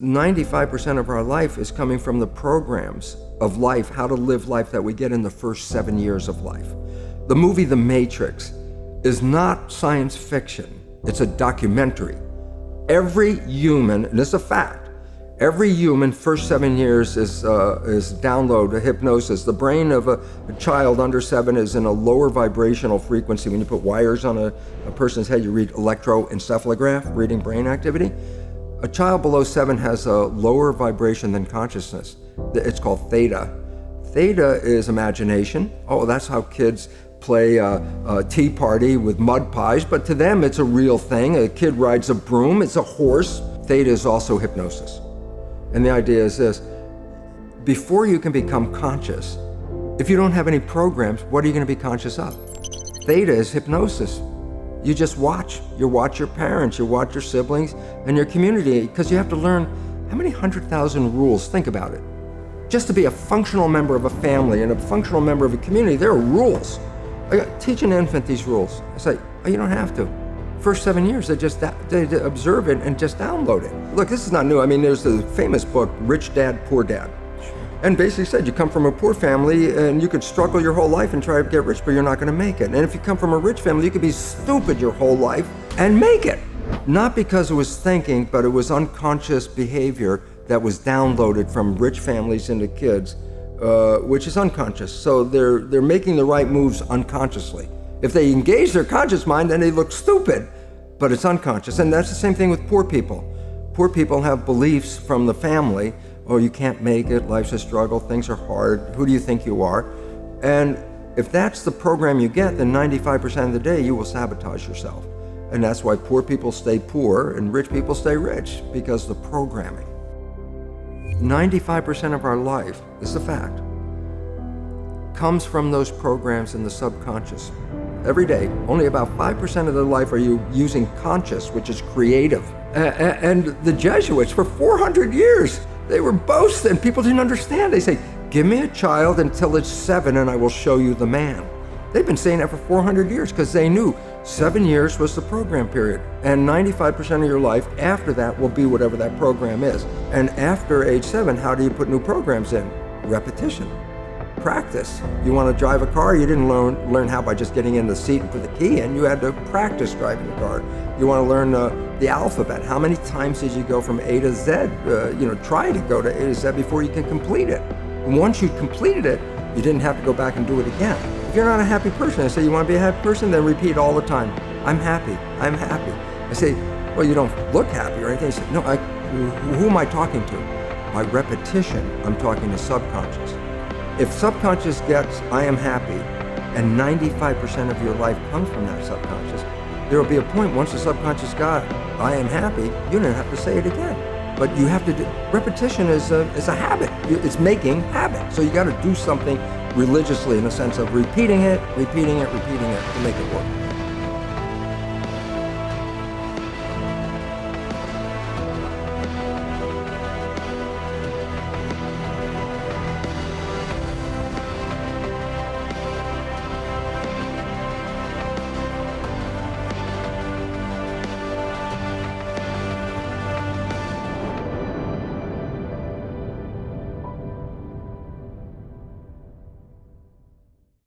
95% of our life is coming from the programs of life, how to live life that we get in the first 7 years of life. The movie The Matrix is not science fiction, it's a documentary. Every human, and it's a fact, every human first 7 years is download hypnosis. The brain of a child under 7 is in a lower vibrational frequency. When you put wires on a person's head, you read electroencephalograph, reading brain activity. A child below 7 has a lower vibration than consciousness. It's called theta. Theta is imagination. Oh, that's how kids play a tea party with mud pies, but to them it's a real thing. A kid rides a broom, it's a horse. Theta is also hypnosis. And the idea is this: before you can become conscious, if you don't have any programs, what are you going to be conscious of? Theta is hypnosis. You just watch. You watch your parents, you watch your siblings, and your community, because you have to learn how many 100,000 rules. Think about it. Just to be a functional member of a family and a functional member of a community, there are rules. I teach an infant these rules. I say, oh, you don't have to. First 7 years, they observe it and just download it. Look, this is not new. I mean, there's the famous book, Rich Dad, Poor Dad. And basically said you come from a poor family and you could struggle your whole life and try to get rich, but you're not going to make it. And if you come from a rich family, you could be stupid your whole life and make it. Not because it was thinking, but it was unconscious behavior that was downloaded from rich families into kids, which is unconscious. So they're making the right moves unconsciously. If they engage their conscious mind, then they look stupid, but it's unconscious. And that's the same thing with poor people. Poor people have beliefs from the family. Oh, you can't make it, life's a struggle, things are hard, who do you think you are? And if that's the program you get, then 95% of the day you will sabotage yourself. And that's why poor people stay poor and rich people stay rich, because the programming. 95% of our life, this is a fact, comes from those programs in the subconscious. Every day, only about 5% of their life are you using conscious, which is creative. And the Jesuits, for 400 years, they were boasting. People didn't understand. They say, give me a child until it's 7 and I will show you the man. They've been saying that for 400 years because they knew 7 years was the program period. And 95% of your life after that will be whatever that program is. And after age 7, how do you put new programs in? Repetition. Practice. You want to drive a car, you didn't learn how by just getting in the seat and put the key in. You had to practice driving the car. You want to learn the alphabet. How many times did you go from A to Z? Try to go to A to Z before you can complete it. And once you completed it, you didn't have to go back and do it again. If you're not a happy person, I say, you want to be a happy person? Then repeat all the time. I'm happy. I'm happy. I say, well, you don't look happy or anything. I say, no, who am I talking to? By repetition, I'm talking to subconscious. If subconscious gets, I am happy, and 95% of your life comes from that subconscious, there will be a point once the subconscious got, I am happy, you don't have to say it again. But you have to do, repetition is a habit. It's making habit. So you got to do something religiously in the sense of repeating it to make it work.